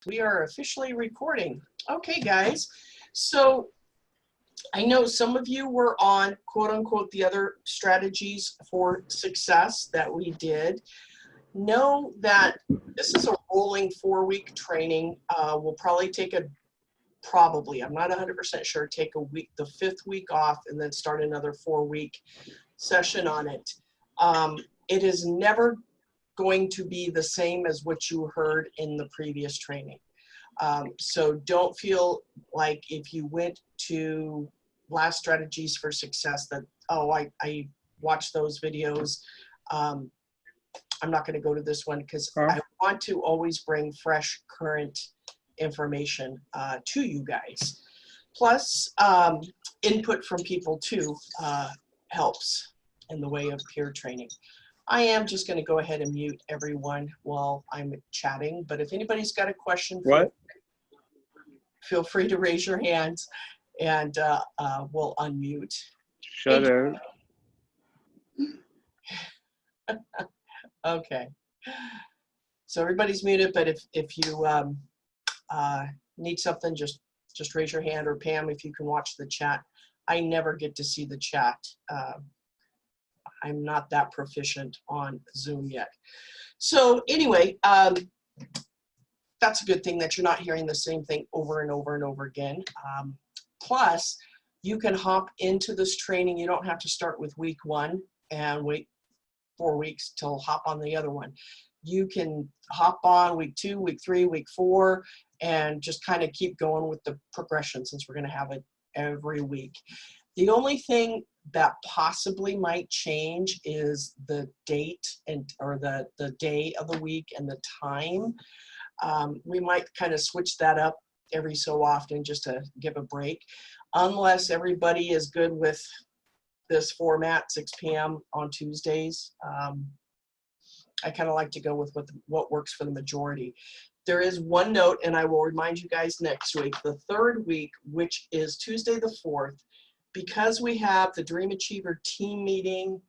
We are officially recording. Okay, guys. So I know some of you were on quote unquote the other strategies for success that we did. Know that this is a rolling 4-week training. We'll probably take I'm not 100% sure, take a week, the 5th week off, and then start another 4-week session on it. It is never going to be the same as what you heard in the previous training. So don't feel like if you went to last strategies for success that, oh, I watched those videos. I'm not going to go to this one because I want to always bring fresh, current information to you guys. Plus, input from people too helps in the way of peer training. I am just going to go ahead and mute everyone while I'm chatting, but if anybody's got a question, feel free to raise your hands and we'll unmute. Shut up. Okay. So everybody's muted, but if you need something, just raise your hand, or Pam, if you can watch the chat. I never get to see the chat. I'm not that proficient on Zoom yet. So anyway, that's a good thing that you're not hearing the same thing over and over and over again. Plus, you can hop into this training. You don't have to start with week 1 and wait 4 weeks till hop on the other one. You can hop on week 2, week 3, week 4, and just kind of keep going with the progression, since we're going to have it every week. The only thing that possibly might change is the date or the day of the week and the time. We might kind of switch that up every so often just to give a break, unless everybody is good with this format, 6 p.m. on Tuesdays. I kind of like to go with what works for the majority. There is one note, and I will remind you guys next week, the 3rd week, which is Tuesday the 4th, because we have the Dream Achiever team meeting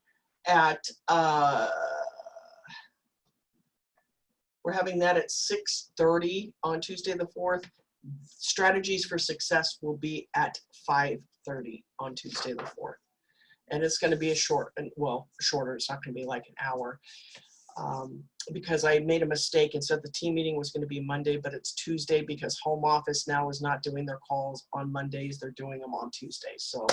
at, we're having that at 6:30 on Tuesday the 4th. Strategies for Success will be at 5:30 on Tuesday the 4th. And it's going to be a shorter, it's not going to be like an hour. Because I made a mistake and said the team meeting was going to be Monday, but it's Tuesday because home office now is not doing their calls on Mondays. They're doing them on Tuesdays. So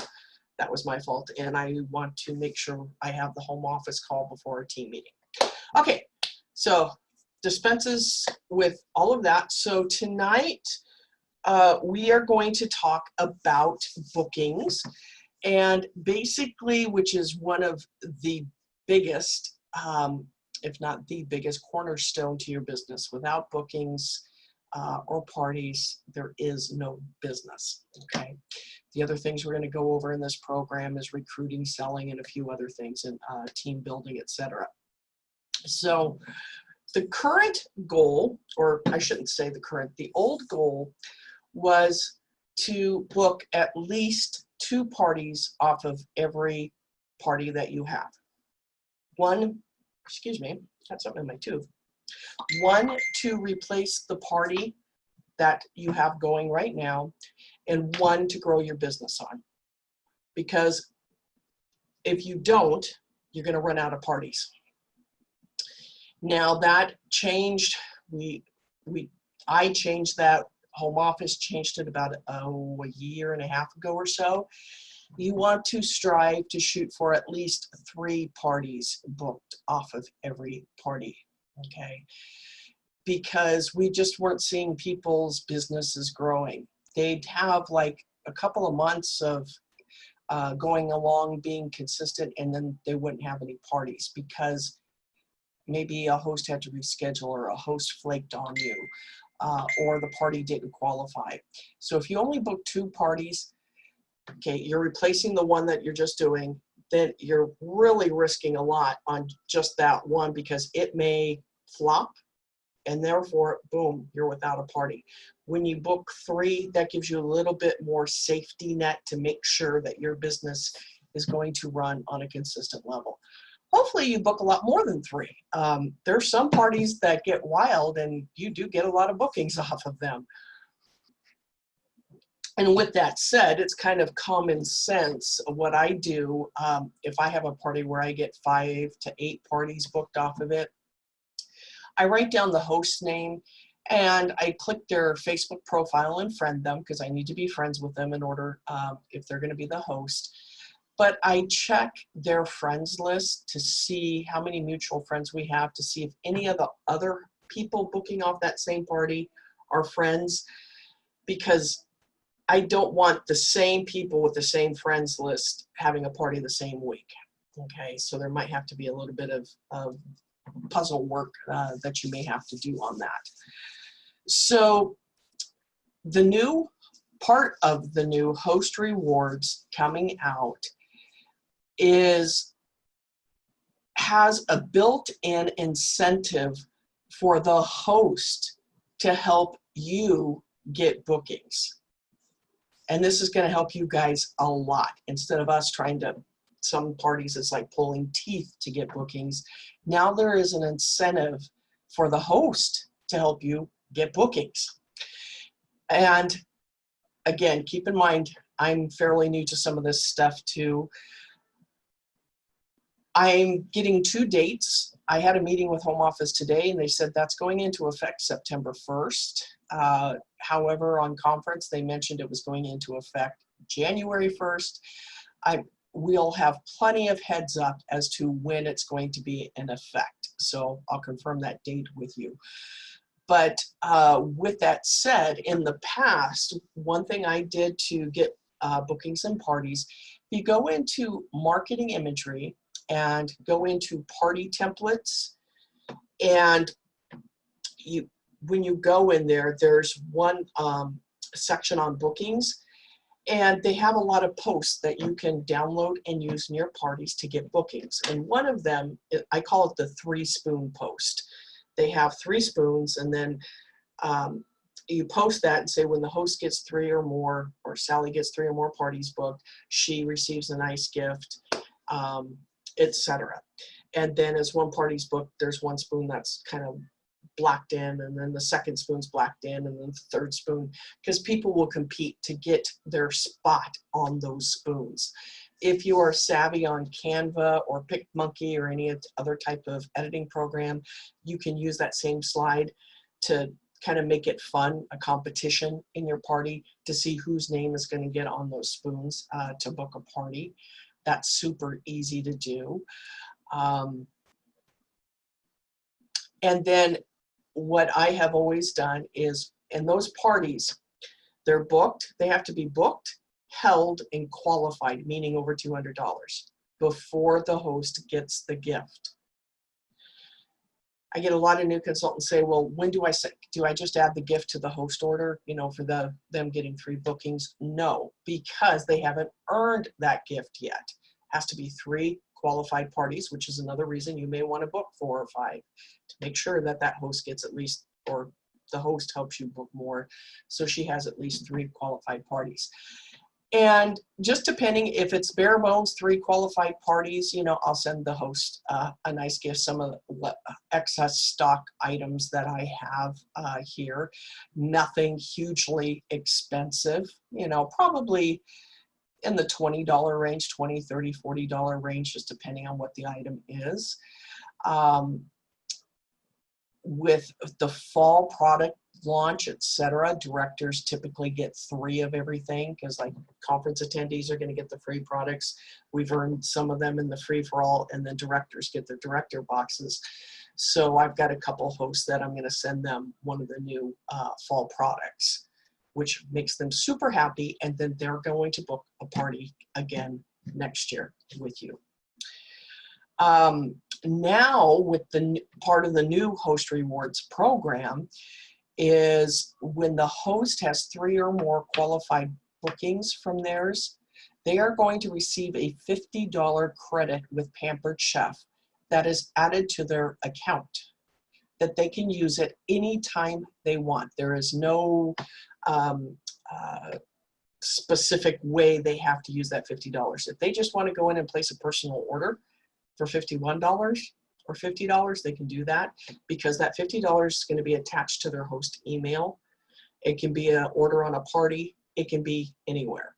that was my fault. And I want to make sure I have the home office call before a team meeting. Okay, so dispenses with all of that. So tonight we are going to talk about bookings, and basically, which is one of the biggest, if not the biggest cornerstone to your business. Without bookings or parties, there is no business, okay? The other things we're gonna go over in this program is recruiting, selling, and a few other things, and team building, etc. So the current goal, or I shouldn't say the current, the old goal was to book at least 2 parties off of every party that you have. Excuse me, got something in my tooth. 1 to replace the party that you have going right now, and 1 to grow your business on. Because if you don't, you're going to run out of parties. Now that changed. I changed that. Home office changed it about a year and a half ago or so. You want to strive to shoot for at least 3 parties booked off of every party, okay? Because we just weren't seeing people's businesses growing. They'd have like a couple of months of going along, being consistent, and then they wouldn't have any parties because maybe a host had to reschedule, or a host flaked on you, or the party didn't qualify. So if you only book 2 parties, okay, you're replacing the one that you're just doing, then you're really risking a lot on just that one, because it may flop, and therefore, boom, you're without a party. When you book 3, that gives you a little bit more safety net to make sure that your business is going to run on a consistent level. hopefully you book a lot more than 3. There's some parties that get wild and you do get a lot of bookings off of them. And with that said, it's kind of common sense. What I do, if I have a party where I get 5 to 8 parties booked off of it, I write down the host name and I click their Facebook profile and friend them, because I need to be friends with them in order, if they're going to be the host. But I check their friends list to see how many mutual friends we have, to see if any of the other people booking off that same party are friends, because I don't want the same people with the same friends list having a party the same week. Okay, so there might have to be a little bit of puzzle work that you may have to do on that. So the new part of the new host rewards coming out has a built-in incentive for the host to help you get bookings. And this is going to help you guys a lot. Instead of us trying to, some parties it's like pulling teeth to get bookings. Now there is an incentive for the host to help you get bookings. And again, keep in mind, I'm fairly new to some of this stuff too. I'm getting 2 dates. I had a meeting with Home Office today and they said that's going into effect September 1st. However, on conference, they mentioned it was going into effect January 1st. We'll have plenty of heads up as to when it's going to be in effect. So I'll confirm that date with you. But with that said, in the past, one thing I did to get bookings and parties, you go into marketing imagery and go into party templates, and when you go in there, there's one section on bookings, and they have a lot of posts that you can download and use in your parties to get bookings. And one of them, I call it the 3-spoon post. They have 3 spoons, and then you post that and say when the host gets 3 or more, or Sally gets 3 or more parties booked, she receives a nice gift, etc. And then as one party's booked, there's 1 spoon that's kind of blacked in, and then the second spoon's blacked in, and then the 3rd spoon, because people will compete to get their spot on those spoons. If you are savvy on Canva or PicMonkey or any other type of editing program, you can use that same slide to kind of make it fun, a competition in your party to see whose name is going to get on those spoons to book a party. That's super easy to do. And then what I have always done is, in those parties, they're booked, they have to be booked, held, and qualified, meaning over $200, before the host gets the gift. I get a lot of new consultants say, well, when do I just add the gift to the host order, you know, for them getting 3 bookings? No, because they haven't earned that gift yet. It has to be 3 qualified parties, which is another reason you may want to book 4 or 5 to make sure that that host gets at least, or the host helps you book more, so she has at least 3 qualified parties. And just depending, if it's bare bones 3 qualified parties, you know, I'll send the host a nice gift, some of the excess stock items that I have here. Nothing hugely expensive, you know, probably in the $20 range, $20, $30, $40 range, just depending on what the item is. With the fall product launch, etc., directors typically get 3 of everything, because like conference attendees are going to get the free products. We've earned some of them in the free for all, and then directors get their director boxes. So I've got a couple hosts that I'm going to send them one of the new fall products, which makes them super happy, and then they're going to book a party again next year with you. Now, with the part of the new host rewards program, is when the host has 3 or more qualified bookings from theirs, they are going to receive a $50 credit with Pampered Chef that is added to their account that they can use at any time they want. There is no specific way they have to use that $50. If they just want to go in and place a personal order, for $51 or $50, they can do that, because that $50 is going to be attached to their host email. It can be an order on a party. It can be anywhere.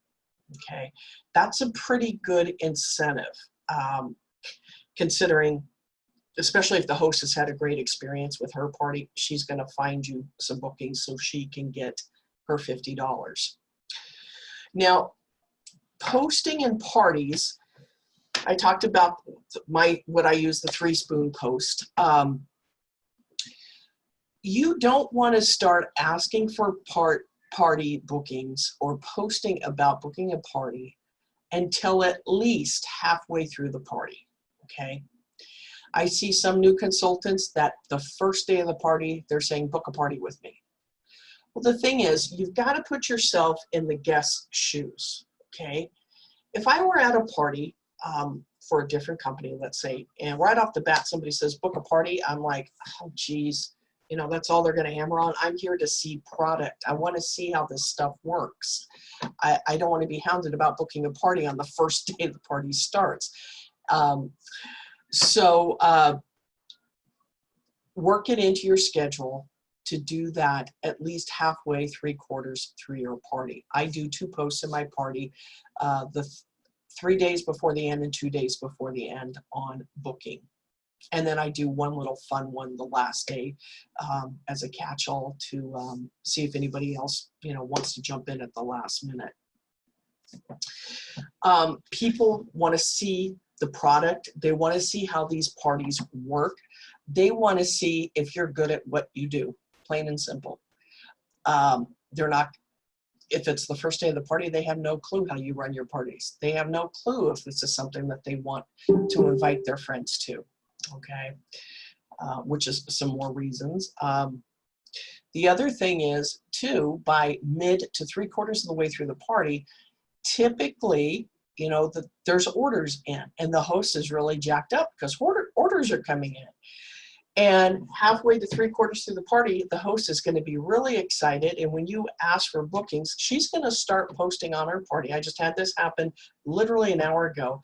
Okay, that's a pretty good incentive, considering, especially if the host has had a great experience with her party, she's going to find you some bookings so she can get her $50. Now, posting in parties, I talked about what I use, the 3-spoon post. You don't want to start asking for party bookings or posting about booking a party until at least halfway through the party, okay? I see some new consultants that the first day of the party, they're saying, book a party with me. Well, the thing is, you've got to put yourself in the guest's shoes, okay? If I were at a party for a different company, let's say, and right off the bat, somebody says, book a party, I'm like, oh, geez, you know, that's all they're going to hammer on. I'm here to see product. I want to see how this stuff works. I don't want to be hounded about booking a party on the first day the party starts. Work it into your schedule to do that at least halfway, 3/4 through your party. I do 2 posts in my party, the 3 days before the end and 2 days before the end on booking. And then I do one little fun one the last day as a catch-all to see if anybody else, you know, wants to jump in at the last minute. People want to see the product. They want to see how these parties work. They want to see if you're good at what you do, plain and simple. They're not, if it's the first day of the party, they have no clue how you run your parties. They have no clue if this is something that they want to invite their friends to, okay? Which is some more reasons. The other thing is, too, by mid to 3/4 of the way through the party, typically, you know, there's orders in, and the host is really jacked up because orders are coming in. And halfway to 3/4 through the party, the host is going to be really excited. And when you ask for bookings, she's going to start posting on her party. I just had this happen literally an hour ago.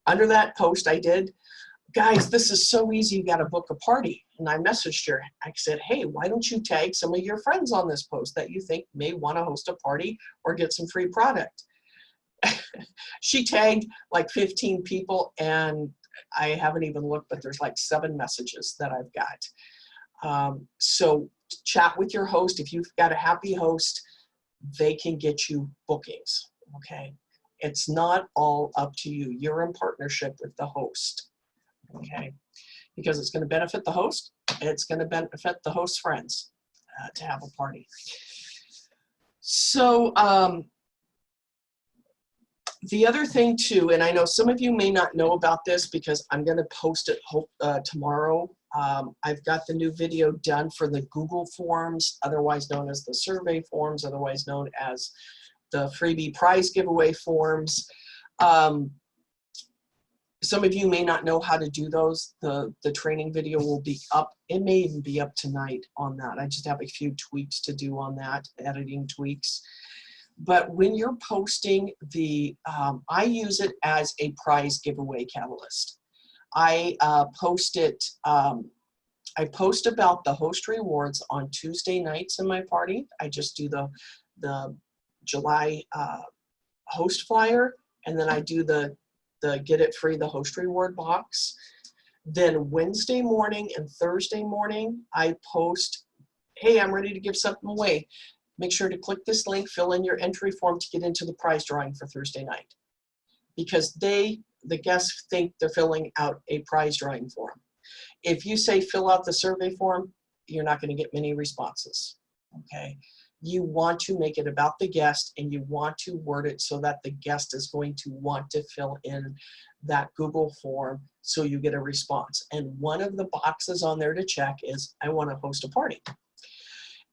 Under that post I did, guys, this is so easy, you got to book a party. And I messaged her. I said, hey, why don't you tag some of your friends on this post that you think may want to host a party or get some free product? She tagged like 15 people, and I haven't even looked, but there's like 7 messages that I've got. So chat with your host. If you've got a happy host, they can get you bookings, okay? It's not all up to you. You're in partnership with the host, okay? Because it's going to benefit the host, and it's going to benefit the host's friends to have a party. So the other thing too, and I know some of you may not know about this because I'm going to post it tomorrow. I've got the new video done for the Google Forms, otherwise known as the survey forms, otherwise known as the freebie prize giveaway forms. Some of you may not know how to do those. The training video will be up. It may even be up tonight on that. I just have a few tweaks to do on that, editing tweaks. But when you're posting I use it as a prize giveaway catalyst. I post about the host rewards on Tuesday nights in my party. I just do the July host flyer, and then I do the get it free, the host reward box. Then Wednesday morning and Thursday morning, I post, hey, I'm ready to give something away. Make sure to click this link, fill in your entry form to get into the prize drawing for Thursday night. Because the guests think they're filling out a prize drawing form. If you say fill out the survey form, you're not going to get many responses, okay? You want to make it about the guest, and you want to word it so that the guest is going to want to fill in that Google form so you get a response. And one of the boxes on there to check is, I want to host a party.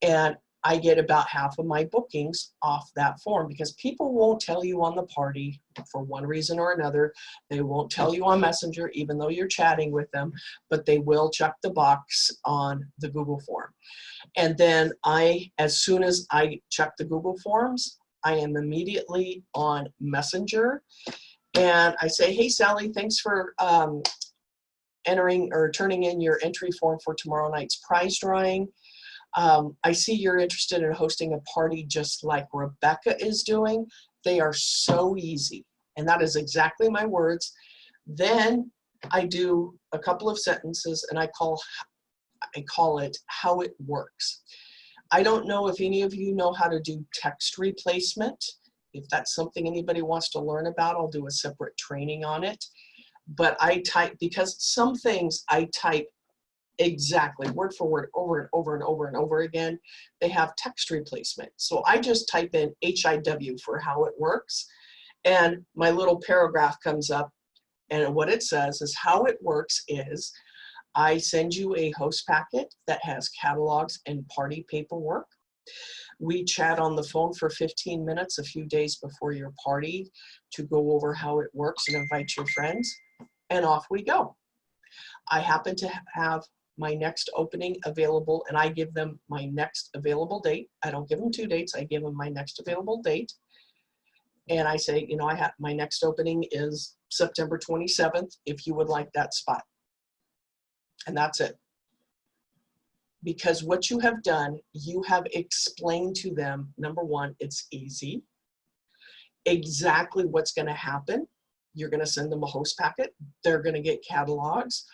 And I get about half of my bookings off that form because people won't tell you on the party for one reason or another. They won't tell you on Messenger, even though you're chatting with them, but they will check the box on the Google form. And then as soon as I check the Google forms, I am immediately on Messenger, And I say, hey, Sally, thanks for entering or turning in your entry form for tomorrow night's prize drawing. I see you're interested in hosting a party just like Rebecca is doing. They are so easy. And that is exactly my words. Then I do a couple of sentences and I call it how it works. I don't know if any of you know how to do text replacement. If that's something anybody wants to learn about, I'll do a separate training on it. But I type, because some things I type exactly word for word over and over and over and over again. They have text replacement. So I just type in HIW for how it works. And my little paragraph comes up. And what it says is how it works is I send you a host packet that has catalogs and party paperwork. We chat on the phone for 15 minutes a few days before your party to go over how it works and invite your friends, and off we go. I happen to have my next opening available, and I give them my next available date. I don't give them 2 dates, I give them my next available date. And I say, you know, I have my next opening is September 27th, if you would like that spot. And that's it. Because what you have done, you have explained to them, number one, it's easy. Exactly what's going to happen. You're going to send them a host packet. They're going to get catalogs.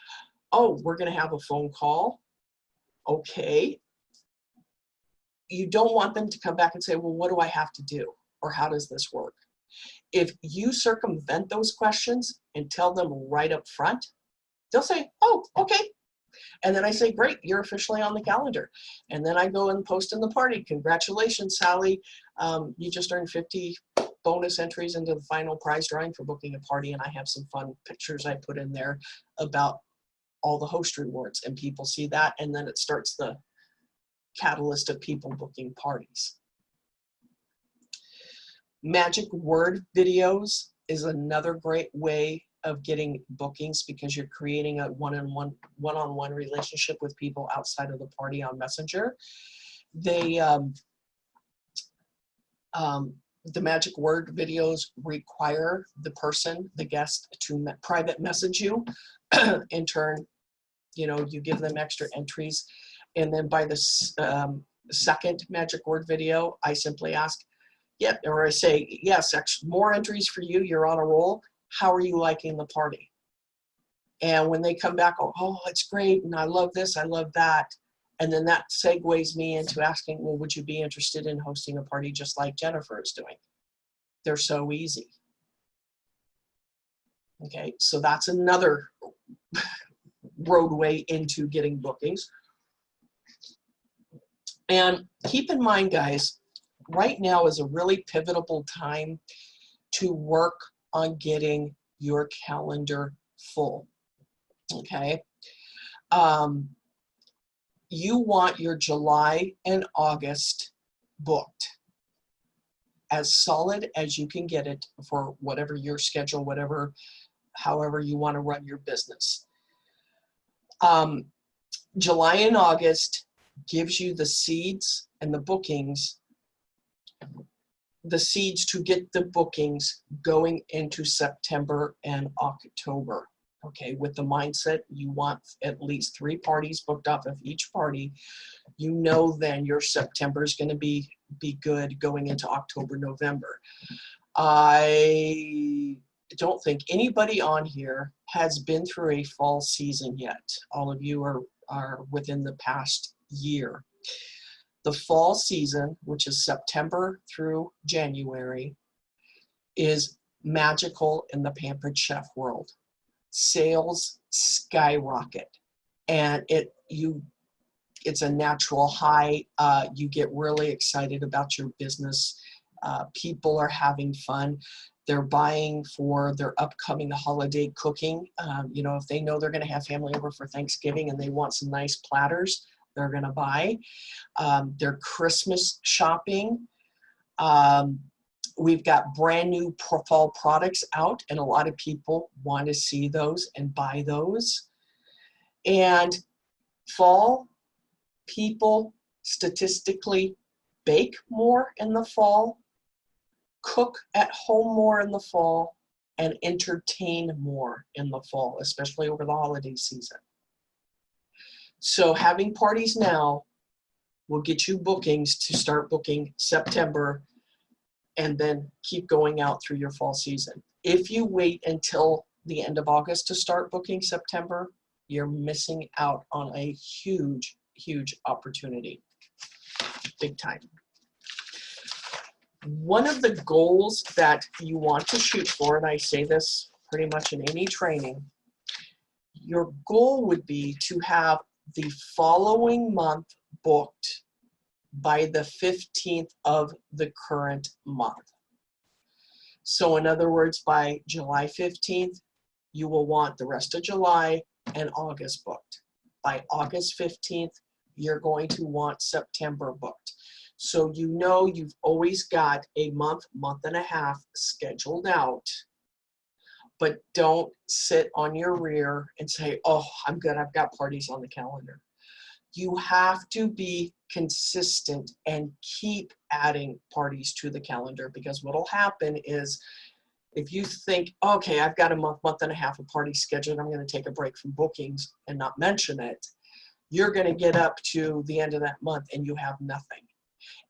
Oh, we're going to have a phone call. Okay. You don't want them to come back and say, well, what do I have to do? Or how does this work? If you circumvent those questions and tell them right up front, they'll say, oh, okay. And then I say, great, you're officially on the calendar. And then I go and post in the party. Congratulations, Sally. You just earned 50 bonus entries into the final prize drawing for booking a party. And I have some fun pictures I put in there about all the host rewards. And people see that. And then it starts the catalyst of people booking parties. Magic word videos is another great way of getting bookings because you're creating a one-on-one relationship with people outside of the party on Messenger. They the magic word videos require the person, the guest, to private message you. In turn, you know, you give them extra entries, and then by the second magic word video, I simply ask, yeah, or I say, yes, more entries for you. You're on a roll. How are you liking the party? And when they come back, oh, it's great, and I love this, I love that. And then that segues me into asking, well, would you be interested in hosting a party just like Jennifer is doing? They're so easy. Okay, so that's another roadway into getting bookings. And keep in mind, guys, right now is a really pivotal time to work on getting your calendar full. Okay. You want your July and August booked as solid as you can get it for whatever your schedule, however you want to run your business. July and August gives you the seeds and the bookings, the seeds to get the bookings going into September and October. Okay, with the mindset you want at least 3 parties booked off of each party, you know then your September is going to be good going into October, November. I don't think anybody on here has been through a fall season yet. All of you are within the past year. The fall season, which is September through January, is magical in the Pampered Chef world. Sales skyrocket, and it's a natural high. You get really excited about your business. People are having fun. They're buying for their upcoming holiday cooking. You know, if they know they're going to have family over for Thanksgiving and they want some nice platters, they're going to buy. Their Christmas shopping. We've got brand new fall products out, and a lot of people want to see those and buy those. And fall, people statistically bake more in the fall, cook at home more in the fall, and entertain more in the fall, especially over the holiday season. So having parties now will get you bookings to start booking September and then keep going out through your fall season. If you wait until the end of August to start booking September, you're missing out on a huge, huge opportunity. Big time. One of the goals that you want to shoot for, and I say this pretty much in any training, your goal would be to have the following month booked by the 15th of the current month. So in other words, by July 15th, you will want the rest of July and August booked. By August 15th, you're going to want September booked. So you know you've always got a month, month and a half scheduled out, but don't sit on your rear and say, oh, I'm good, I've got parties on the calendar. You have to be consistent and keep adding parties to the calendar, because what'll happen is if you think, okay, I've got a month, month and a half of parties scheduled, I'm going to take a break from bookings and not mention it, you're going to get up to the end of that month and you have nothing.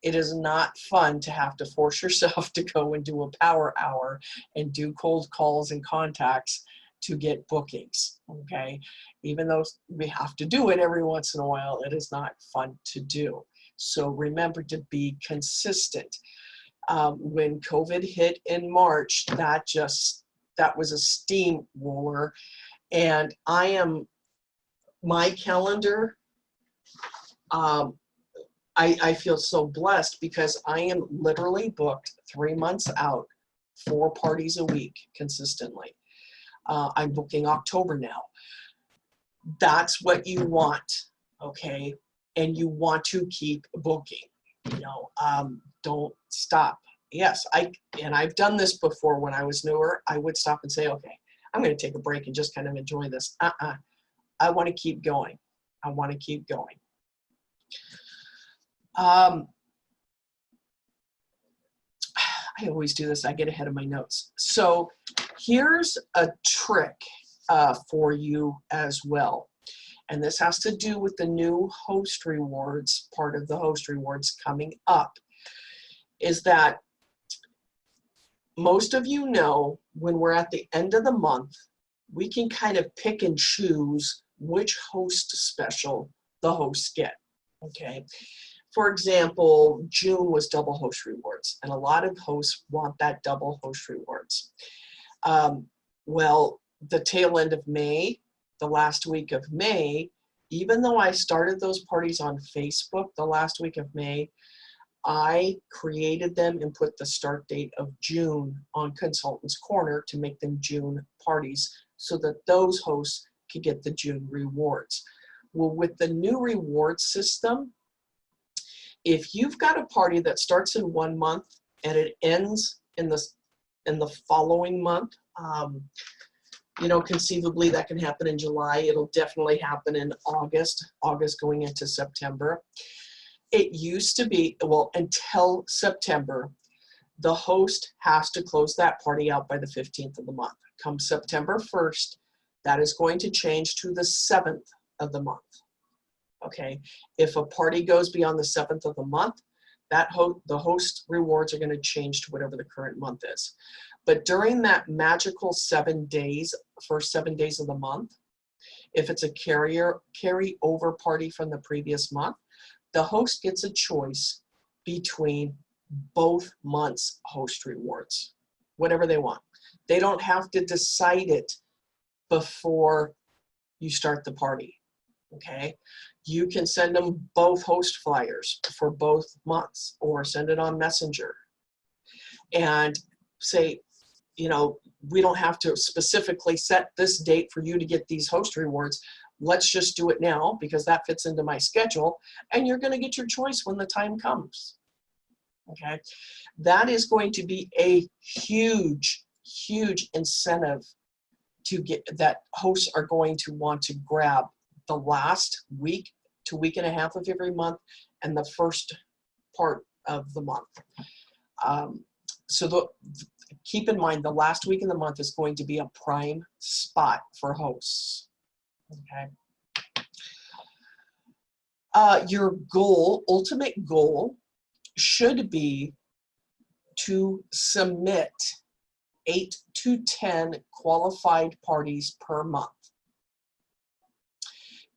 It is not fun to have to force yourself to go and do a power hour and do cold calls and contacts to get bookings, okay? Even though we have to do it every once in a while, it is not fun to do. So remember to be consistent. When COVID hit in March, that was a steamroller. And my calendar, I feel so blessed because I am literally booked 3 months out, 4 parties a week consistently. I'm booking October now. That's what you want, okay? And you want to keep booking, don't stop. Yes, I've done this before when I was newer. I would stop and say, okay, I'm going to take a break and just kind of enjoy this. I want to keep going. I want to keep going. I always do this. I get ahead of my notes. So here's a trick for you as well. And this has to do with the new host rewards, part of the host rewards coming up, is that most of you know when we're at the end of the month, we can kind of pick and choose which host special the hosts get, okay? For example, June was double host rewards, and a lot of hosts want that double host rewards. Well, the tail end of May, the last week of May, even though I started those parties on Facebook the last week of May, I created them and put the start date of June on Consultants Corner to make them June parties so that those hosts could get the June rewards. Well, with the new reward system, if you've got a party that starts in 1 month and it ends in the following month, conceivably that can happen in July. It'll definitely happen in August going into September. It used to be, well, until September, the host has to close that party out by the 15th of the month. Come September 1st, that is going to change to the 7th of the month. Okay, if a party goes beyond the 7th of the month, the host rewards are going to change to whatever the current month is. But during that magical 7 days, first 7 days of the month, if it's a carry-over party from the previous month, the host gets a choice between both months' host rewards, whatever they want. They don't have to decide it before you start the party, okay? You can send them both host flyers for both months or send it on Messenger and say, we don't have to specifically set this date for you to get these host rewards. Let's just do it now because that fits into my schedule, and you're going to get your choice when the time comes. Okay, that is going to be a huge, huge incentive to get that hosts are going to want to grab the last week to week and a half of every month and the first part of the month. Keep in mind, the last week of the month is going to be a prime spot for hosts. Okay. Your goal, ultimate goal, should be to submit 8 to 10 qualified parties per month.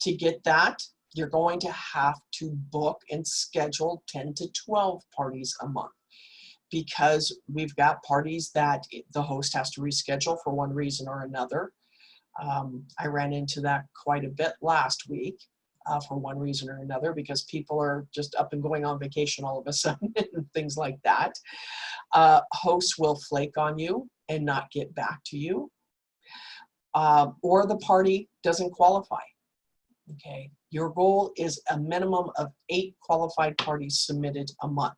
To get that, you're going to have to book and schedule 10 to 12 parties a month, because we've got parties that the host has to reschedule for one reason or another. I ran into that quite a bit last week for one reason or another, because people are just up and going on vacation all of a sudden and things like that. Hosts will flake on you and not get back to you, or the party doesn't qualify. Okay, your goal is a minimum of 8 qualified parties submitted a month.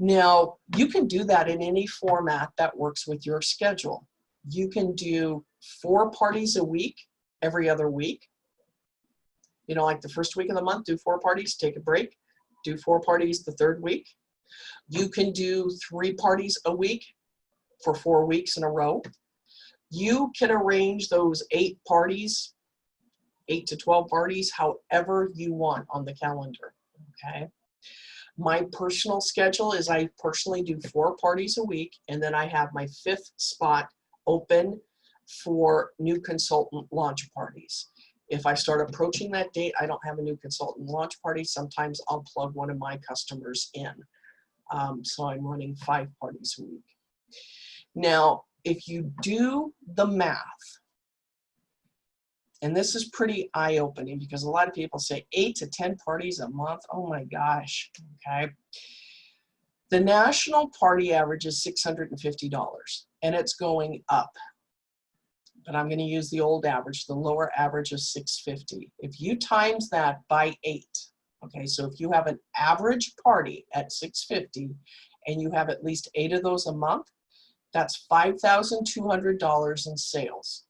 Now, you can do that in any format that works with your schedule. You can do 4 parties a week, every other week. You know, like the first week of the month, do 4 parties, take a break, do 4 parties the third week. You can do 3 parties a week for 4 weeks in a row. You can arrange those 8 parties, 8 to 12 parties, however you want on the calendar, okay? My personal schedule is I personally do 4 parties a week, and then I have my 5th spot open for new consultant launch parties. If I start approaching that date, I don't have a new consultant launch party. Sometimes I'll plug one of my customers in. So I'm running 5 parties a week. Now, if you do the math, and this is pretty eye-opening because a lot of people say 8 to 10 parties a month. Oh my gosh, okay. The national party average is $650, and it's going up. But I'm going to use the old average. The lower average is $650. If you times that by 8, okay, so if you have an average party at $650 and you have at least 8 of those a month, that's $5,200 in sales.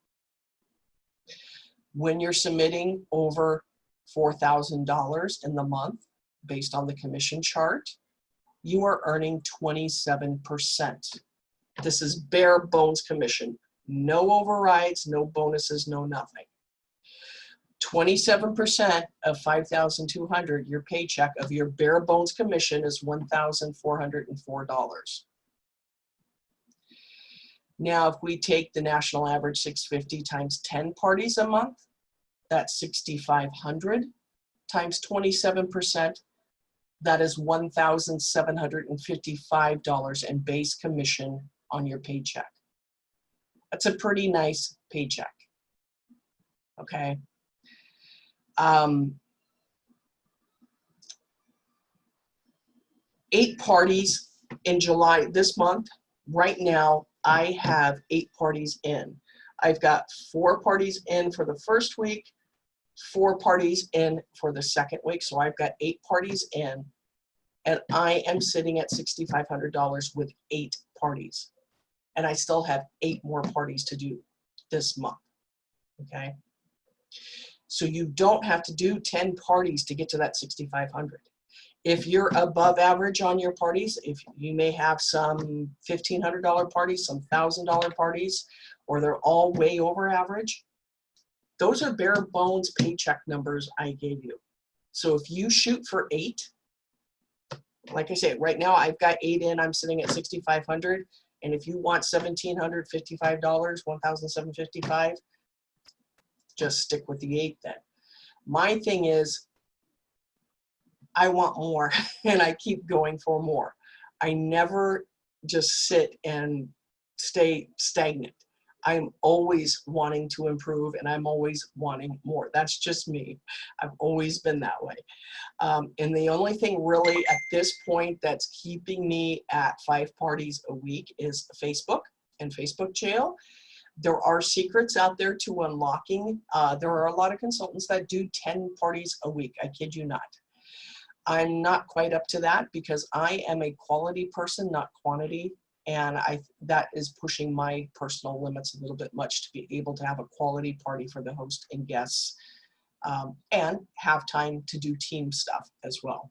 When you're submitting over $4,000 in the month, based on the commission chart, you are earning 27%. This is bare bones commission. No overrides, no bonuses, no nothing. 27% of $5,200, your paycheck of your bare bones commission is $1,404. Now, if we take the national average $650 times 10 parties a month, that's $6,500 times 27%. That is $1,755 in base commission on your paycheck. That's a pretty nice paycheck. Okay. 8 parties in July this month. Right now, I have 8 parties in. I've got 4 parties in for the first week, 4 parties in for the second week. So I've got 8 parties in, and I am sitting at $6,500 with 8 parties. And I still have 8 more parties to do this month, okay? So you don't have to do 10 parties to get to that $6,500. If you're above average on your parties, if you may have some $1,500 parties, some $1,000 parties, or they're all way over average, those are bare bones paycheck numbers I gave you. So if you shoot for 8, like I say, right now I've got 8 in, I'm sitting at $6,500. And if you want $1,755, $1,755, just stick with the 8 then. My thing is, I want more, and I keep going for more. I never just sit and stay stagnant. I'm always wanting to improve, and I'm always wanting more. That's just me. I've always been that way. And the only thing really at this point that's keeping me at 5 parties a week is Facebook and Facebook jail. There are secrets out there to unlocking. There are a lot of consultants that do 10 parties a week. I kid you not. I'm not quite up to that because I am a quality person, not quantity. And that is pushing my personal limits a little bit much to be able to have a quality party for the host and guests, and have time to do team stuff as well.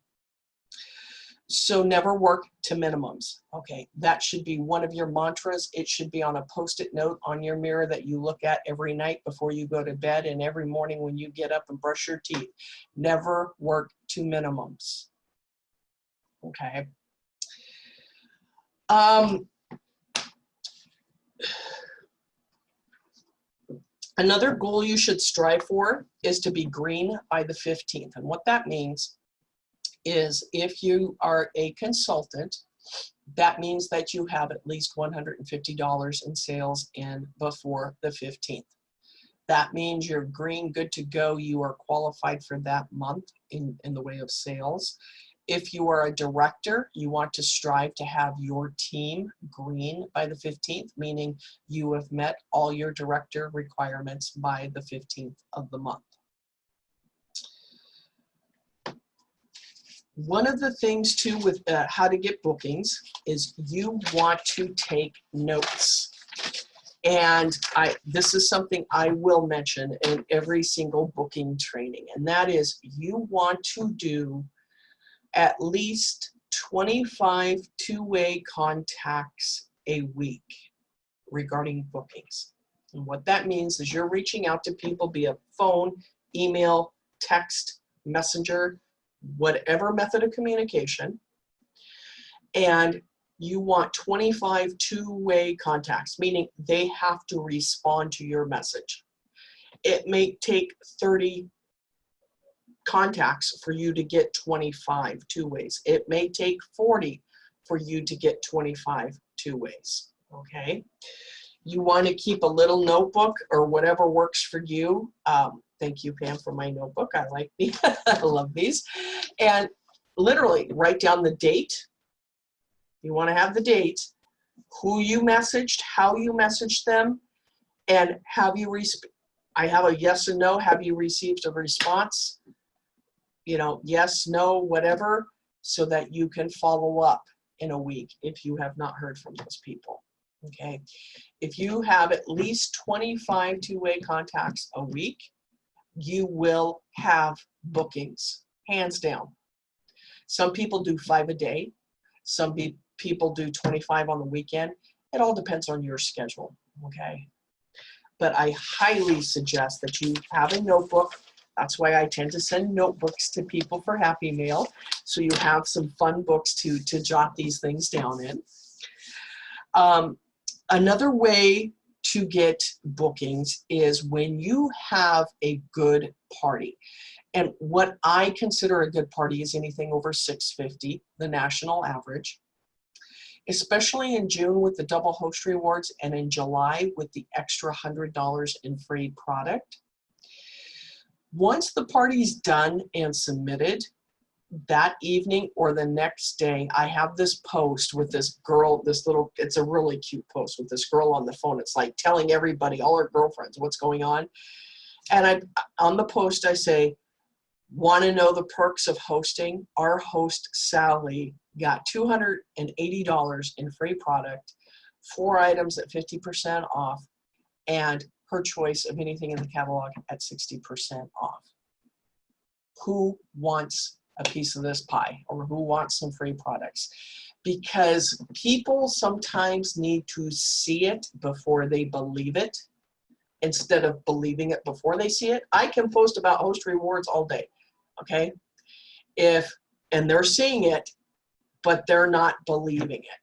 So never work to minimums. Okay, that should be one of your mantras. It should be on a post-it note on your mirror that you look at every night before you go to bed and every morning when you get up and brush your teeth. Never work to minimums. Okay. Another goal you should strive for is to be green by the 15th. And what that means is if you are a consultant, that means that you have at least $150 in sales in before the 15th. That means you're green, good to go. You are qualified for that month in the way of sales. If you are a director, you want to strive to have your team green by the 15th, meaning you have met all your director requirements by the 15th of the month. One of the things too with how to get bookings is you want to take notes. And this is something I will mention in every single booking training, and that is you want to do at least 25 two-way contacts a week regarding bookings. And what that means is you're reaching out to people via phone, email, text, messenger, whatever method of communication, and you want 25 two-way contacts, meaning they have to respond to your message. It may take 30 contacts for you to get 25 two-ways. It may take 40 for you to get 25 two-ways, okay? You want to keep a little notebook or whatever works for you. Thank you, Pam, for my notebook. I like these. I love these. And literally write down the date. You want to have the date, who you messaged, how you messaged them, and have you I have a yes and no. Have you received a response? You know, yes, no, whatever, so that you can follow up in a week if you have not heard from those people. Okay. If you have at least 25 two-way contacts a week, you will have bookings, hands down. Some people do 5 a day. Some people do 25 on the weekend. It all depends on your schedule, okay? But I highly suggest that you have a notebook. That's why I tend to send notebooks to people for Happy Mail, so you have some fun books to jot these things down in. Another way to get bookings is when you have a good party. And what I consider a good party is anything over 650, the national average, especially in June with the double host rewards and in July with the extra $100 in free product. Once the party's done and submitted, that evening or the next day, I have this post with this girl, it's a really cute post with this girl on the phone. It's like telling everybody, all her girlfriends, what's going on. And on the post, I say, want to know the perks of hosting? Our host, Sally, got $280 in free product, 4 items at 50% off, and her choice of anything in the catalog at 60% off. Who wants a piece of this pie, or who wants some free products? Because people sometimes need to see it before they believe it, instead of believing it before they see it. I can post about host rewards all day, okay? And they're seeing it, but they're not believing it.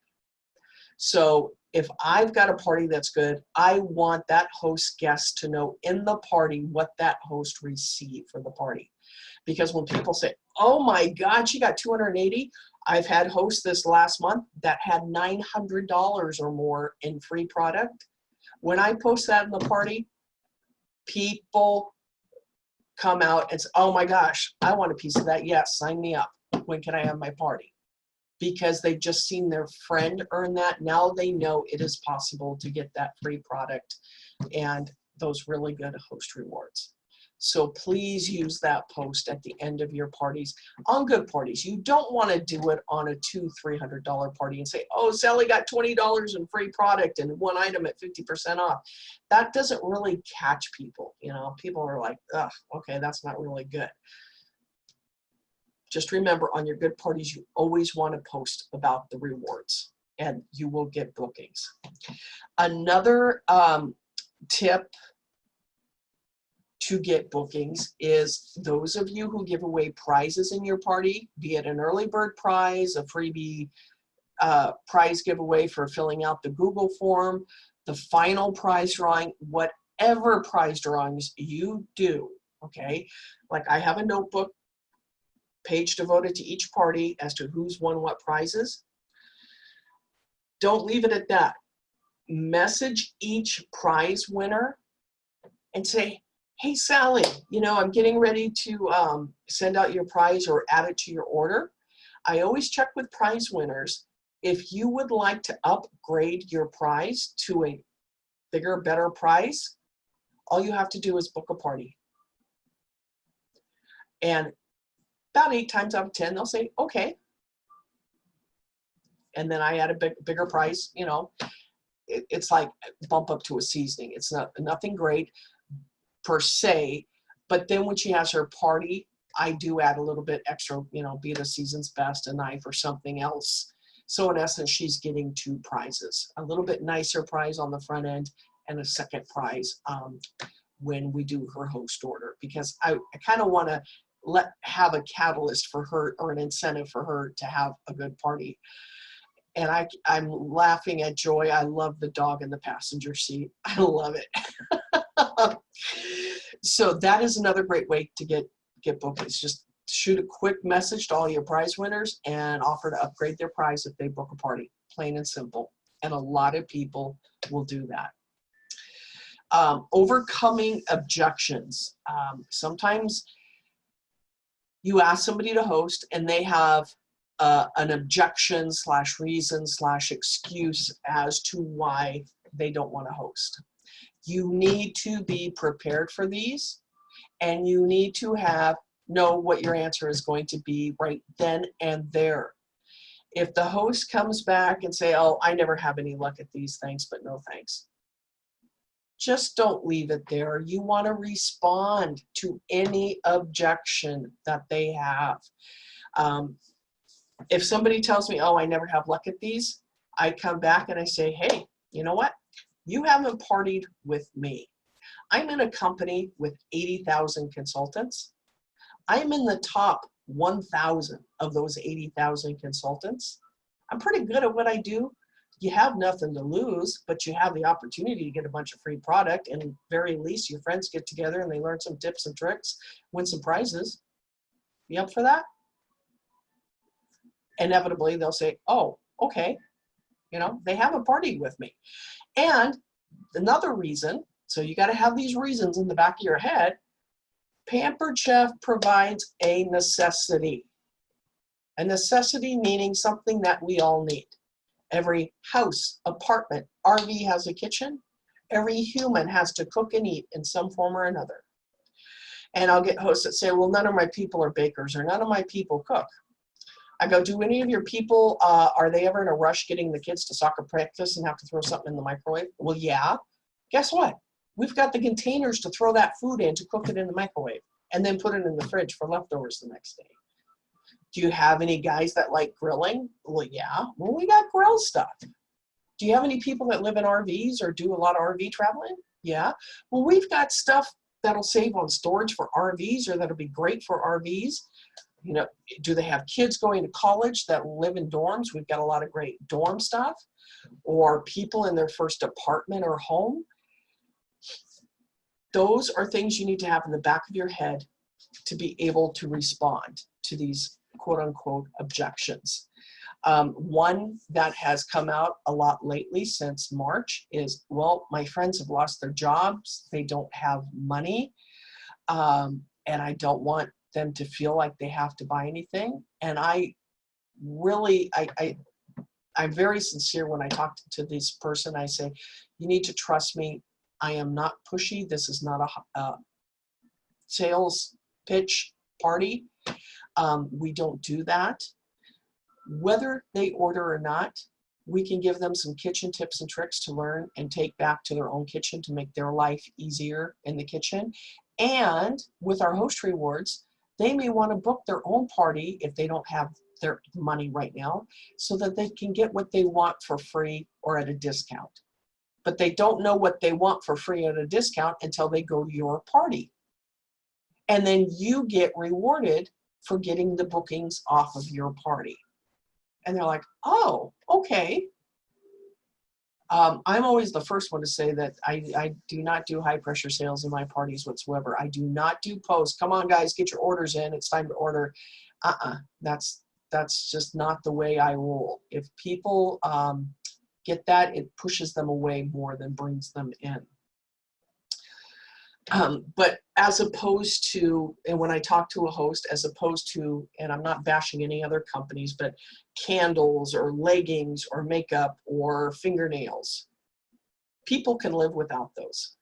So if I've got a party that's good, I want that host guest to know in the party what that host received for the party. Because when people say, oh my God, she got 280, I've had hosts this last month that had $900 or more in free product. When I post that in the party, people come out and say, oh my gosh, I want a piece of that. Yes, sign me up. When can I have my party? Because they've just seen their friend earn that. Now they know it is possible to get that free product and those really good host rewards. So please use that post at the end of your parties. On good parties, you don't want to do it on a $200-300 party and say, oh, Sally got $20 in free product and 1 item at 50% off. That doesn't really catch people. You know, people are like, ugh, okay, that's not really good. just remember on your good parties, you always want to post about the rewards and you will get bookings. Another tip to get bookings is those of you who give away prizes in your party, be it an early bird prize, a freebie prize giveaway for filling out the Google form, the final prize drawing, whatever prize drawings you do, okay? Like I have a notebook page devoted to each party as to who's won what prizes. Don't leave it at that. Message each prize winner and say, hey, Sally, you know, I'm getting ready to send out your prize or add it to your order. I always check with prize winners. If you would like to upgrade your prize to a bigger, better prize, all you have to do is book a party. And about 8 times out of 10, they'll say, okay. And then I add a bigger prize, you know. It's like bump up to a seasoning. It's nothing great per se, but then when she has her party, I do add a little bit extra, you know, be it a season's best, a knife or something else. So in essence, she's getting 2 prizes, a little bit nicer prize on the front end and a second prize when we do her host order, because I kind of want to have a catalyst for her or an incentive for her to have a good party. And I'm laughing at Joy. I love the dog in the passenger seat. I love it. So that is another great way to get bookings. Just shoot a quick message to all your prize winners and offer to upgrade their prize if they book a party. Plain and simple. And a lot of people will do that. Overcoming objections. Sometimes you ask somebody to host and they have an objection / reason / excuse as to why they don't want to host. You need to be prepared for these, and you need to know what your answer is going to be right then and there. If the host comes back and say, oh, I never have any luck at these things, but no thanks. Just don't leave it there. You want to respond to any objection that they have. If somebody tells me, oh, I never have luck at these, I come back and I say, hey, you know what? You haven't partied with me. I'm in a company with 80,000 consultants. I'm in the top 1,000 of those 80,000 consultants. I'm pretty good at what I do. You have nothing to lose, but you have the opportunity to get a bunch of free product, and at very least your friends get together and they learn some tips and tricks, win some prizes. You up for that? Inevitably, they'll say, oh, okay. You know, they haven't partied with me. And another reason, so you got to have these reasons in the back of your head. Pampered Chef provides a necessity. A necessity meaning something that we all need. Every house, apartment, RV has a kitchen. Every human has to cook and eat in some form or another. And I'll get hosts that say, well, none of my people are bakers or none of my people cook. I go, do any of your people, are they ever in a rush getting the kids to soccer practice and have to throw something in the microwave? Well, yeah. Guess what? We've got the containers to throw that food in to cook it in the microwave and then put it in the fridge for leftovers the next day. Do you have any guys that like grilling? Well, yeah. Well, we got grill stuff. Do you have any people that live in RVs or do a lot of RV traveling? Yeah. Well, we've got stuff that'll save on storage for RVs or that'll be great for RVs. You know, do they have kids going to college that live in dorms? We've got a lot of great dorm stuff. Or people in their first apartment or home. Those are things you need to have in the back of your head to be able to respond to these quote unquote objections. One that has come out a lot lately since March is, well, my friends have lost their jobs. They don't have money. And I don't want them to feel like they have to buy anything. And I'm very sincere when I talk to this person. I say, you need to trust me. I am not pushy. This is not a sales pitch party. We don't do that. Whether they order or not, we can give them some kitchen tips and tricks to learn and take back to their own kitchen to make their life easier in the kitchen. And with our host rewards, they may want to book their own party if they don't have their money right now, so that they can get what they want for free or at a discount. But they don't know what they want for free at a discount until they go to your party. And then you get rewarded for getting the bookings off of your party. And they're like, oh, okay. I'm always the first one to say that I do not do high pressure sales in my parties whatsoever. I do not do posts. Come on, guys, get your orders in. It's time to order. That's just not the way I roll. If people get that, it pushes them away more than brings them in. But as opposed to, and when I talk to a host, as opposed to, and I'm not bashing any other companies, but candles or leggings or makeup or fingernails, people can live without those.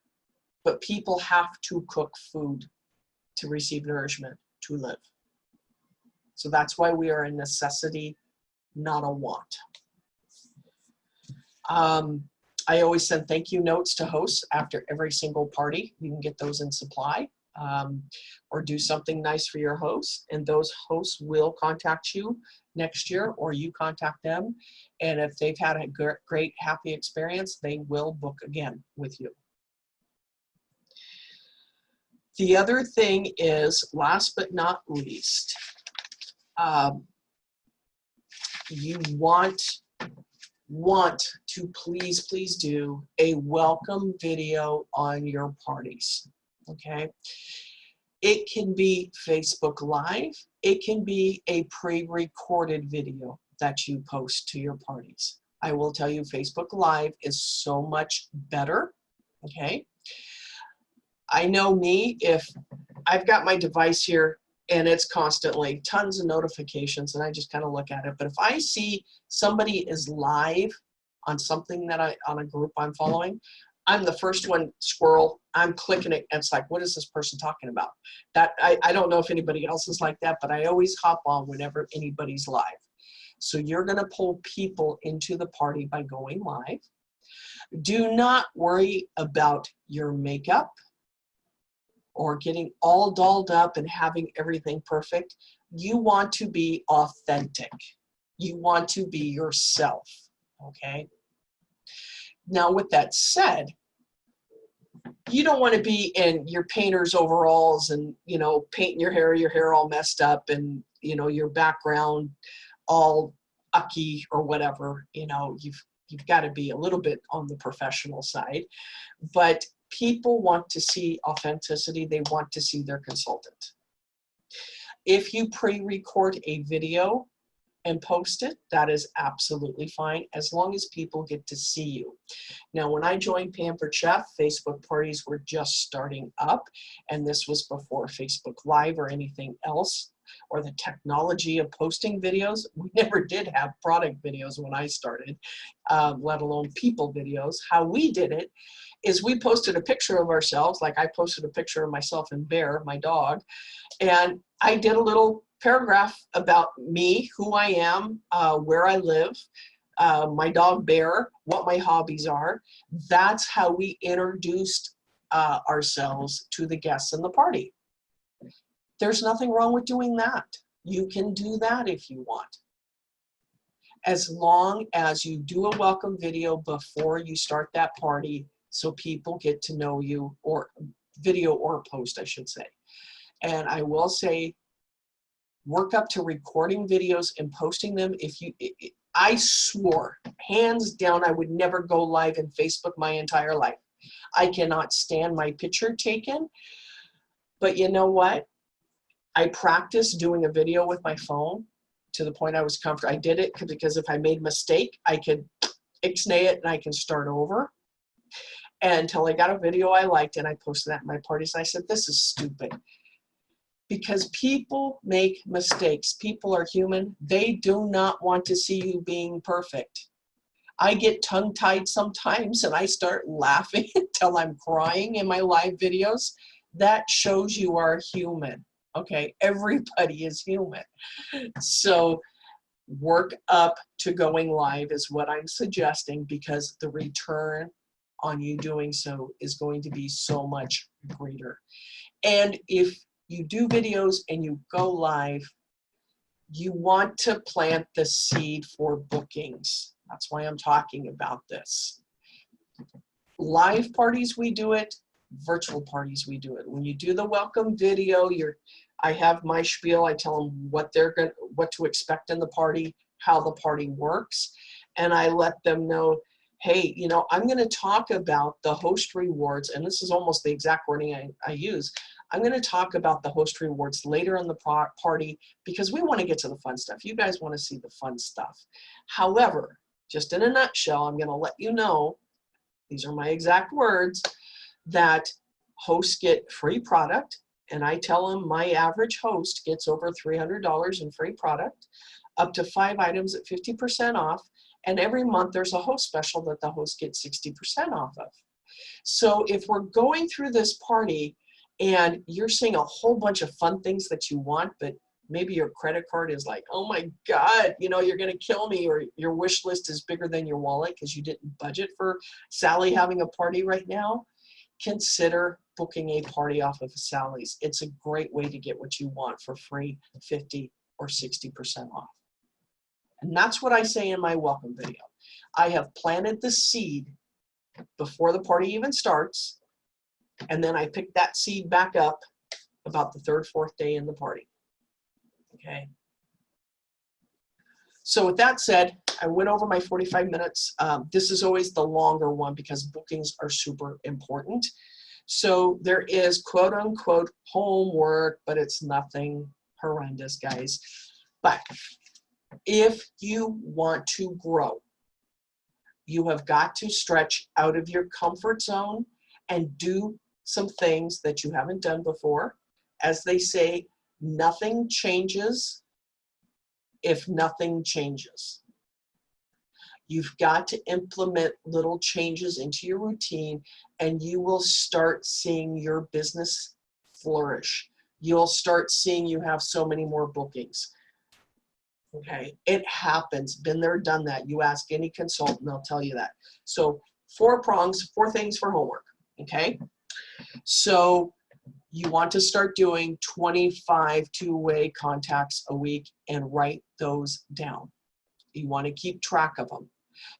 But people have to cook food to receive nourishment to live. So that's why we are a necessity, not a want. I always send thank you notes to hosts after every single party. You can get those in supply, or do something nice for your host, and those hosts will contact you next year, or you contact them. And if they've had a great, happy experience, they will book again with you. The other thing is, last but not least, you want to please do a welcome video on your parties, okay? It can be Facebook Live. It can be a pre-recorded video that you post to your parties. I will tell you, Facebook Live is so much better, okay? I know me, if I've got my device here and it's constantly tons of notifications and I just kind of look at it. But if I see somebody is live on something that on a group I'm following, I'm the first one, squirrel, I'm clicking it. And it's like, what is this person talking about? That I don't know if anybody else is like that, but I always hop on whenever anybody's live. So you're going to pull people into the party by going live. Do not worry about your makeup or getting all dolled up and having everything perfect. You want to be authentic. You want to be yourself, okay? Now, with that said, you don't want to be in your painter's overalls and, you know, painting your hair all messed up and, you know, your background all ucky or whatever. You know, you've got to be a little bit on the professional side. But people want to see authenticity. They want to see their consultant. If you pre-record a video and post it, that is absolutely fine, as long as people get to see you. Now, when I joined Pampered Chef, Facebook parties were just starting up, and this was before Facebook Live or anything else, or the technology of posting videos. We never did have product videos when I started, let alone people videos. How we did it is we posted a picture of ourselves, like I posted a picture of myself and Bear, my dog, and I did a little paragraph about me, who I am, where I live, my dog Bear, what my hobbies are. That's how we introduced ourselves to the guests in the party. There's nothing wrong with doing that. You can do that if you want. As long as you do a welcome video before you start that party so people get to know you, or video or post, I should say. And I will say, work up to recording videos and posting them. I swore, hands down, I would never go live in Facebook my entire life. I cannot stand my picture taken. But you know what? I practiced doing a video with my phone to the point I was comfortable. I did it because if I made a mistake, I could ixnay it and I can start over. And until I got a video I liked, and I posted that in my parties, and I said, this is stupid. Because people make mistakes. People are human. They do not want to see you being perfect. I get tongue-tied sometimes and I start laughing until I'm crying in my live videos. That shows you are human. Okay, everybody is human. So work up to going live is what I'm suggesting, because the return on you doing so is going to be so much greater. And if you do videos and you go live, you want to plant the seed for bookings. That's why I'm talking about this. Live parties, we do it. Virtual parties, we do it. When you do the welcome video, I have my spiel. I tell them what to expect in the party, how the party works, and I let them know, hey, you know, I'm going to talk about the host rewards, and this is almost the exact wording I use. I'm going to talk about the host rewards later in the party because we want to get to the fun stuff. You guys want to see the fun stuff. However, just in a nutshell, I'm going to let you know, these are my exact words, that hosts get free product, and I tell them my average host gets over $300 in free product, up to 5 items at 50% off, and every month there's a host special that the host gets 60% off of. So if we're going through this party and you're seeing a whole bunch of fun things that you want, but maybe your credit card is like, oh my God, you know, you're gonna kill me, or your wish list is bigger than your wallet because you didn't budget for Sally having a party right now, consider booking a party off of Sally's. It's a great way to get what you want for free, 50 or 60% off. And that's what I say in my welcome video. I have planted the seed before the party even starts, and then I pick that seed back up about the 3rd, 4th day in the party. Okay. So with that said, I went over my 45 minutes. This is always the longer one because bookings are super important. So there is quote unquote homework, but it's nothing horrendous, guys. But if you want to grow, you have got to stretch out of your comfort zone and do some things that you haven't done before. As they say, nothing changes if nothing changes. You've got to implement little changes into your routine, and you will start seeing your business flourish. You'll start seeing you have so many more bookings. Okay, it happens. Been there, done that. You ask any consultant, they'll tell you that. So 4 prongs, 4 things for homework. Okay, so you want to start doing 25 two-way contacts a week and write those down. You want to keep track of them,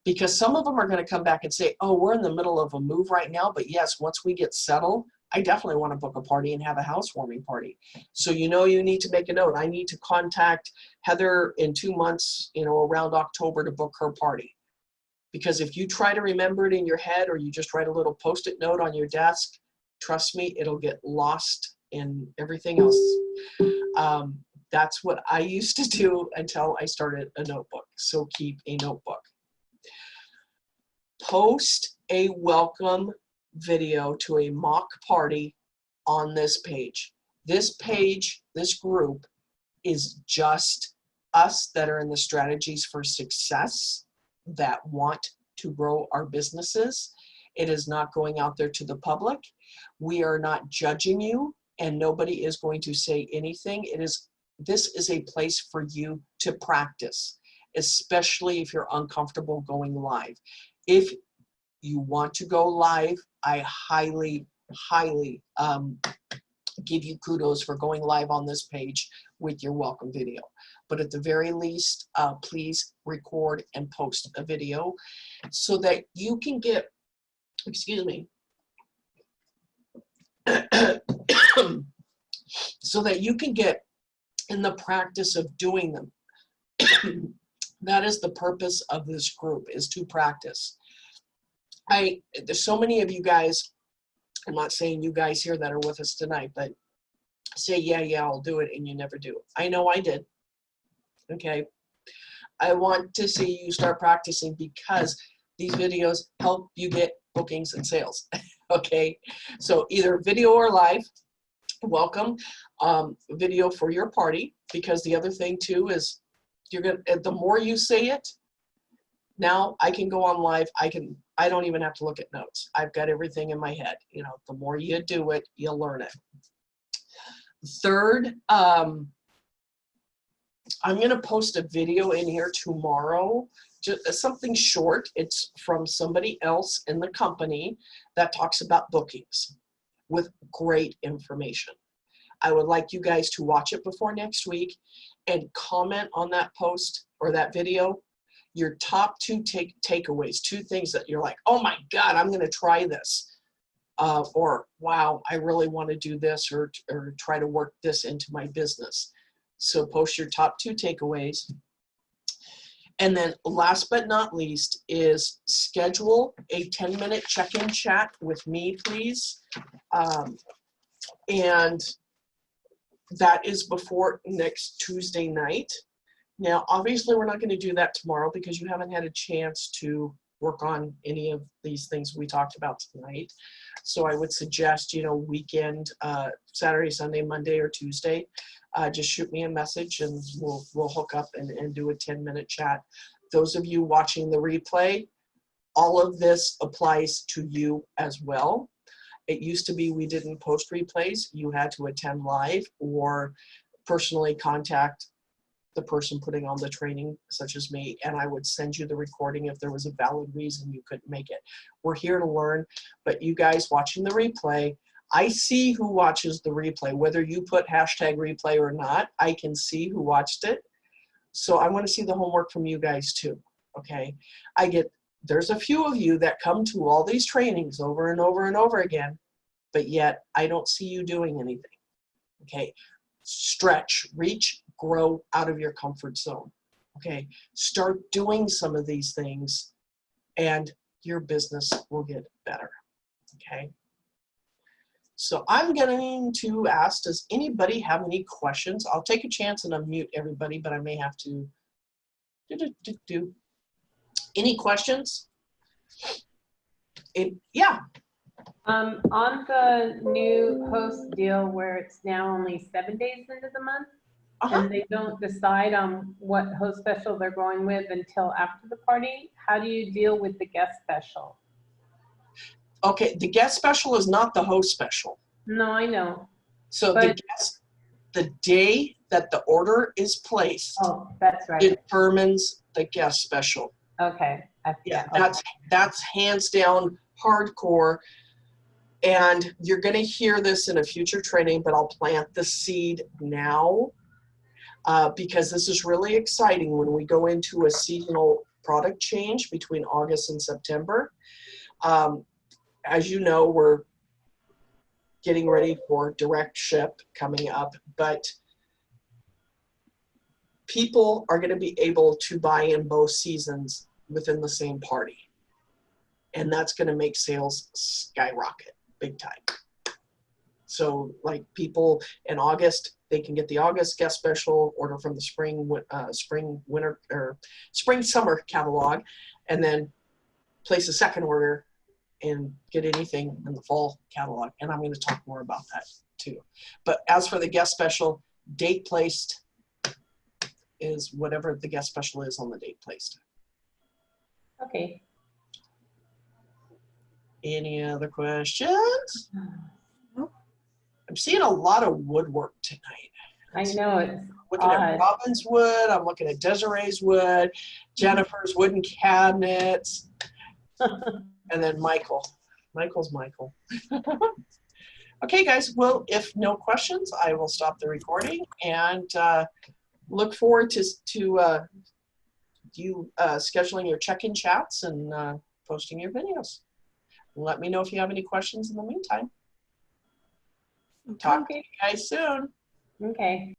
because some of them are going to come back and say, oh, we're in the middle of a move right now, but yes, once we get settled, I definitely want to book a party and have a housewarming party. So you know you need to make a note. I need to contact Heather in 2 months, you know, around October to book her party. Because if you try to remember it in your head, or you just write a little Post-it note on your desk, trust me, it'll get lost in everything else. That's what I used to do until I started a notebook. So keep a notebook. Post a welcome video to a mock party on this page. This page, this group, is just us that are in the strategies for success that want to grow our businesses. It is not going out there to the public. We are not judging you, and nobody is going to say anything. This is a place for you to practice, especially if you're uncomfortable going live. If you want to go live, I highly, highly give you kudos for going live on this page with your welcome video. But at the very least, please record and post a video so that you can get, excuse me, so that you can get in the practice of doing them. That is the purpose of this group, is to practice. There's so many of you guys, I'm not saying you guys here that are with us tonight, but say, yeah, I'll do it, and you never do. I know I did. Okay. I want to see you start practicing, because these videos help you get bookings and sales. Okay. So either video or live, welcome, video for your party, because the other thing too is the more you say it, now I can go on live. I don't even have to look at notes. I've got everything in my head. You know, the more you do it, you'll learn it. Third, I'm going to post a video in here tomorrow, just something short. It's from somebody else in the company that talks about bookings with great information. I would like you guys to watch it before next week and comment on that post or that video. Your top two takeaways, two things that you're like, oh my God, I'm going to try this. Or, wow, I really want to do this or try to work this into my business. So post your top two takeaways. And then last but not least is schedule a 10-minute check-in chat with me, please. And that is before next Tuesday night. Now, obviously, we're not going to do that tomorrow because you haven't had a chance to work on any of these things we talked about tonight. So I would suggest, weekend, Saturday, Sunday, Monday, or Tuesday, just shoot me a message and we'll hook up and do a 10-minute chat. Those of you watching the replay, all of this applies to you as well. It used to be we didn't post replays. You had to attend live or personally contact the person putting on the training, such as me, and I would send you the recording if there was a valid reason you couldn't make it. We're here to learn, but you guys watching the replay, I see who watches the replay. Whether you put hashtag replay or not, I can see who watched it. So I want to see the homework from you guys too, okay? There's a few of you that come to all these trainings over and over and over again, but yet I don't see you doing anything, okay? Stretch, reach, grow out of your comfort zone, okay? Start doing some of these things and your business will get better, okay? So I'm going to ask, does anybody have any questions? I'll take a chance and unmute everybody, but I may have to do. Any questions? Yeah. On the new host deal where it's now only 7 days into the month, and they don't decide on what host special they're going with until after the party, how do you deal with the guest special? Okay, the guest special is not the host special. No, I know. So But, the day that the order is placed oh, that's right. determines the guest special. Okay. Yeah, okay. that's hands down hardcore. And you're going to hear this in a future training, but I'll plant the seed now because this is really exciting when we go into a seasonal product change between August and September. As you know, we're getting ready for direct ship coming up, but people are going to be able to buy in both seasons within the same party. And that's going to make sales skyrocket big time. So like people in August, they can get the August guest special, order from the spring, winter, or spring, summer catalog, and then place a second order and get anything in the fall catalog. And I'm going to talk more about that too. But as for the guest special, date placed is whatever the guest special is on the date placed. Okay. Any other questions? I'm seeing a lot of woodwork tonight. I know it's Looking at Robin's wood, I'm looking at Desiree's wood, Jennifer's wooden cabinets, and then Michael. Michael's Michael. Okay, guys, well, if no questions, I will stop the recording and look forward to you scheduling your check-in chats and posting your videos. Let me know if you have any questions in the meantime. Talk to you guys soon. Okay.